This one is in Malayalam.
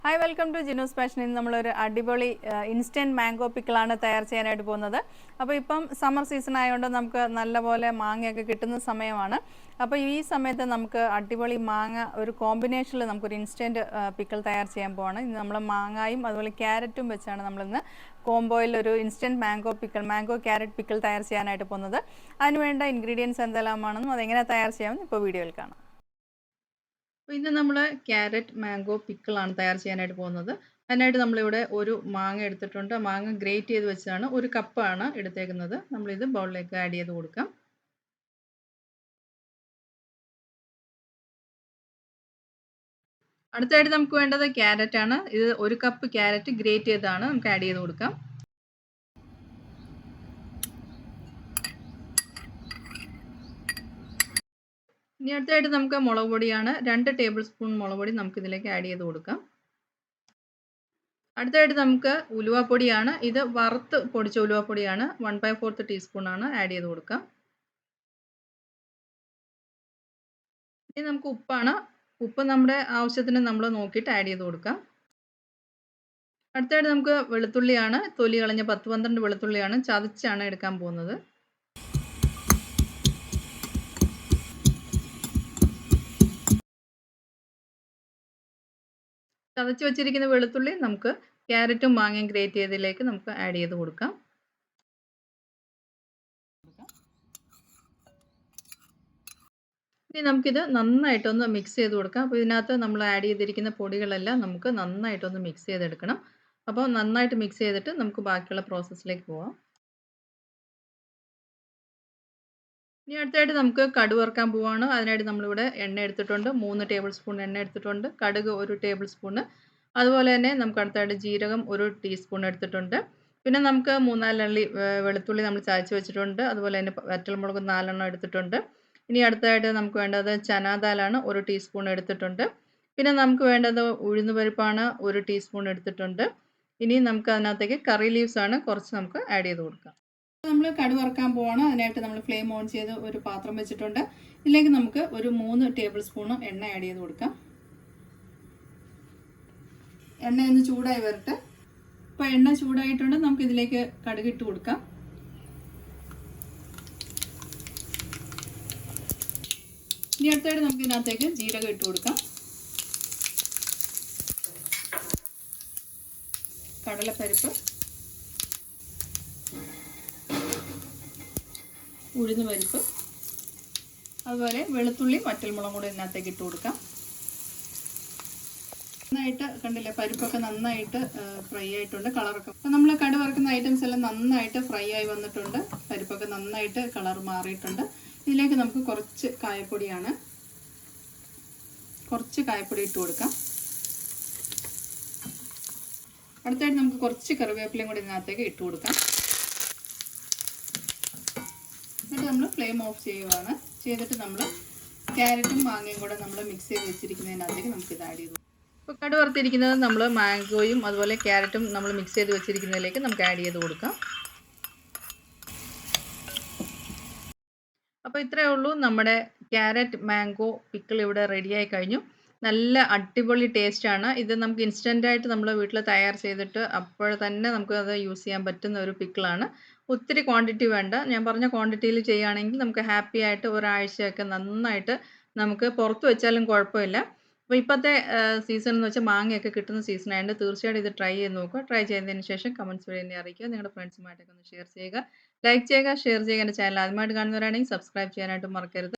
Hi welcome to Jinu's passion. ഇന്ന് നമ്മളൊരു അടിപൊളി ഇൻസ്റ്റൻറ്റ് മാംഗോ പിക്കിളാണ് തയ്യാർ ചെയ്യാനായിട്ട് പോകുന്നത്. അപ്പോൾ ഇപ്പം സമ്മർ സീസൺ ആയതുകൊണ്ട് നമുക്ക് നല്ലപോലെ മാങ്ങയൊക്കെ കിട്ടുന്ന സമയമാണ്. അപ്പോൾ ഈ സമയത്ത് നമുക്ക് അടിപൊളി മാങ്ങ ഒരു കോമ്പിനേഷനിൽ നമുക്കൊരു ഇൻസ്റ്റൻറ്റ് പിക്കിൾ തയ്യാർ ചെയ്യാൻ പോവാണ്. ഇന്ന് നമ്മൾ മാങ്ങായും അതുപോലെ ക്യാരറ്റും വെച്ചാണ് നമ്മളിന്ന് കോംബോയിൽ ഒരു ഇൻസ്റ്റൻറ്റ് മാംഗോ ക്യാരറ്റ് പിക്കിൾ തയ്യാർ ചെയ്യാനായിട്ട് പോകുന്നത്. അതിനുവേണ്ട ഇൻഗ്രീഡിയൻസ് എന്തെല്ലാമാണെന്നും അതെങ്ങനെ തയ്യാർ ചെയ്യാമെന്ന് ഇപ്പോൾ വീഡിയോയിൽ കാണാം. അപ്പോൾ ഇന്ന് നമ്മൾ ക്യാരറ്റ് മാംഗോ പിക്കിളാണ് തയ്യാർ ചെയ്യാനായിട്ട് പോകുന്നത്. അതിനായിട്ട് നമ്മളിവിടെ ഒരു മാങ്ങ എടുത്തിട്ടുണ്ട്. മാങ്ങ ഗ്രേറ്റ് ചെയ്ത് വെച്ചാണ്, ഒരു കപ്പാണ് എടുത്തേക്കുന്നത്. നമ്മളിത് ബൗളിലേക്ക് ആഡ് ചെയ്ത് കൊടുക്കാം. അടുത്തായിട്ട് നമുക്ക് വേണ്ടത് ക്യാരറ്റ് ആണ്. ഇത് ഒരു കപ്പ് ക്യാരറ്റ് ഗ്രേറ്റ് ചെയ്താണ് നമുക്ക് ആഡ് ചെയ്ത് കൊടുക്കാം. ഇനി അടുത്തായിട്ട് നമുക്ക് മുളക് പൊടിയാണ്. 2 ടേബിൾ സ്പൂൺ മുളക് പൊടി നമുക്ക് ഇതിലേക്ക് ആഡ് ചെയ്ത് കൊടുക്കാം. അടുത്തായിട്ട് നമുക്ക് ഉലുവാപ്പൊടിയാണ്. ഇത് വറുത്ത് പൊടിച്ച ഉലുവാപ്പൊടിയാണ്. 1/4 ടീസ്പൂൺ ആണ് ആഡ് ചെയ്ത് കൊടുക്കാം. ഇനി നമുക്ക് ഉപ്പാണ്. ഉപ്പ് നമ്മുടെ ആവശ്യത്തിന് നമ്മൾ നോക്കിയിട്ട് ആഡ് ചെയ്ത് കൊടുക്കാം. അടുത്തായിട്ട് നമുക്ക് വെളുത്തുള്ളിയാണ്. തൊലി കളഞ്ഞ 10-12 വെളുത്തുള്ളിയാണ്, ചതച്ചാണ് എടുക്കാൻ പോകുന്നത്. ചതച്ച് വെച്ചിരിക്കുന്ന വെളുത്തുള്ളി നമുക്ക് ക്യാരറ്റും മാങ്ങയും ഗ്രേറ്റ് ചെയ്തതിലേക്ക് നമുക്ക് ആഡ് ചെയ്ത് കൊടുക്കാം. ഇനി നമുക്കിത് നന്നായിട്ടൊന്ന് മിക്സ് ചെയ്ത് കൊടുക്കാം. അപ്പോൾ ഇതിനകത്ത് നമ്മൾ ആഡ് ചെയ്തിരിക്കുന്ന പൊടികളെല്ലാം നമുക്ക് നന്നായിട്ടൊന്ന് മിക്സ് ചെയ്തെടുക്കണം. അപ്പോൾ നന്നായിട്ട് മിക്സ് ചെയ്തിട്ട് നമുക്ക് ബാക്കിയുള്ള പ്രോസസ്സിലേക്ക് പോവാം. ഇനി അടുത്തായിട്ട് നമുക്ക് കടുക് വറുക്കാൻ പോവാണ്. അതിനായിട്ട് നമ്മളിവിടെ എണ്ണ എടുത്തിട്ടുണ്ട്. 3 ടേബിൾ സ്പൂൺ എണ്ണ എടുത്തിട്ടുണ്ട്. കടുക് 1 ടേബിൾ സ്പൂണ്. അതുപോലെ തന്നെ നമുക്ക് അടുത്തായിട്ട് ജീരകം 1 ടീസ്പൂൺ എടുത്തിട്ടുണ്ട്. പിന്നെ നമുക്ക് 3-4 അല്ലി വെളുത്തുള്ളി നമ്മൾ ചതച്ച് വെച്ചിട്ടുണ്ട്. അതുപോലെ തന്നെ വറ്റൽമുളക് 4 എണ്ണം എടുത്തിട്ടുണ്ട്. ഇനി അടുത്തതായിട്ട് നമുക്ക് വേണ്ടത് ചനാദാലാണ് 1 ടീസ്പൂൺ എടുത്തിട്ടുണ്ട്. പിന്നെ നമുക്ക് വേണ്ടത് ഉഴുന്നുപരിപ്പാണ് 1 ടീസ്പൂൺ എടുത്തിട്ടുണ്ട്. ഇനി നമുക്ക് അതിനകത്തേക്ക് കറി ലീവ്സ് ആണ് കുറച്ച് നമുക്ക് ആഡ് ചെയ്ത് കൊടുക്കാം. നമ്മൾ കടുക് വറുക്കാൻ പോവാണ്. അതിനായിട്ട് നമ്മൾ ഫ്ലെയിം ഓൺ ചെയ്ത് ഒരു പാത്രം വെച്ചിട്ടുണ്ട്. ഇതിലേക്ക് നമുക്ക് ഒരു 3 ടേബിൾ സ്പൂൺ എണ്ണ ആഡ് ചെയ്ത് കൊടുക്കാം. എണ്ണ ഒന്ന് ചൂടായി വരട്ടെ. ഇപ്പോൾ എണ്ണ ചൂടായിട്ടുണ്ട്. നമുക്ക് ഇതിലേക്ക് കടുക് ഇട്ട് കൊടുക്കാം. ഇനി അടുത്തായിട്ട് നമുക്ക് ഇതിനകത്തേക്ക് ജീരകം ഇട്ട് കൊടുക്കാം. കടലപ്പരിപ്പ്, ഉഴുന്നുപരിപ്പ്, അതുപോലെ വെളുത്തുള്ളി വറ്റൽമുളകും കൂടി ഇതിനകത്തേക്ക് ഇട്ട് കൊടുക്കാം. നന്നായിട്ട് കണ്ടില്ലേ, പരിപ്പൊക്കെ നന്നായിട്ട് ഫ്രൈ ആയിട്ടുണ്ട്. കളറൊക്കെ അപ്പോൾ നമ്മൾ കടുക് വറുക്കുന്ന ഐറ്റംസ് എല്ലാം നന്നായിട്ട് ഫ്രൈ ആയി വന്നിട്ടുണ്ട്. പരിപ്പൊക്കെ നന്നായിട്ട് കളർ മാറിയിട്ടുണ്ട്. ഇതിലേക്ക് നമുക്ക് കുറച്ച് കായപ്പൊടിയാണ്, കുറച്ച് കായപ്പൊടി ഇട്ട് കൊടുക്കാം. അടുത്തായിട്ട് നമുക്ക് കുറച്ച് കറിവേപ്പിലയും കൂടി ഇതിനകത്തേക്ക് ഇട്ട് കൊടുക്കാം. എന്നിട്ട് നമ്മൾ ഫ്ലെയിം ഓഫ് ചെയ്യുവാണ്. ചെയ്തിട്ട് നമ്മൾ ക്യാരറ്റും മാങ്ങയും കൂടെ നമ്മൾ മിക്സ് ചെയ്ത് വെച്ചിരിക്കുന്നതിനകത്തേക്ക് നമുക്ക് ഇത് ആഡ് ചെയ്തു. ഇപ്പോൾ കടുക് വറുത്തിരിക്കുന്നത് നമ്മൾ മാംഗോയും അതുപോലെ ക്യാരറ്റും നമ്മൾ മിക്സ് ചെയ്ത് വെച്ചിരിക്കുന്നതിലേക്ക് നമുക്ക് ആഡ് ചെയ്ത് കൊടുക്കാം. അപ്പോൾ ഇത്രയേ ഉള്ളൂ, നമ്മുടെ ക്യാരറ്റ് മാംഗോ പിക്കിൾ ഇവിടെ റെഡിയായി കഴിഞ്ഞു. നല്ല അടിപൊളി ടേസ്റ്റാണ്. ഇത് നമുക്ക് ഇൻസ്റ്റൻ്റായിട്ട് നമ്മൾ വീട്ടിൽ തയ്യാർ ചെയ്തിട്ട് അപ്പോൾ തന്നെ നമുക്ക് അത് യൂസ് ചെയ്യാൻ പറ്റുന്ന ഒരു പിക്കിളാണ്. ഒത്തിരി ക്വാണ്ടിറ്റി വേണ്ട. ഞാൻ പറഞ്ഞ ക്വാണ്ടിറ്റിയിൽ ചെയ്യുകയാണെങ്കിൽ നമുക്ക് ഹാപ്പി ആയിട്ട് ഒരാഴ്ചയൊക്കെ നന്നായിട്ട് നമുക്ക് പുറത്ത് വെച്ചാലും കുഴപ്പമില്ല. അപ്പോൾ ഇപ്പോഴത്തെ സീസൺ എന്ന് വെച്ചാൽ മാങ്ങയൊക്കെ കിട്ടുന്ന സീസൺ ആയതുകൊണ്ട് തീർച്ചയായിട്ടും ഇത് ട്രൈ ചെയ്ത് നോക്കുക. ട്രൈ ചെയ്തതിന് ശേഷം കമൻറ്റ്സ് വഴി എന്നെ അറിയിക്കുക. നിങ്ങളുടെ ഫ്രണ്ട്സുമായിട്ടൊക്കെ ഒന്ന് ഷെയർ ചെയ്യുക, ലൈക്ക് ചെയ്യുക, ഷെയർ ചെയ്യുക. എൻ്റെ ചാനൽ ആദ്യമായിട്ട് കാണുന്നവരാണെങ്കിൽ സബ്സ്ക്രൈബ് ചെയ്യാനായിട്ട് മറക്കരുത്.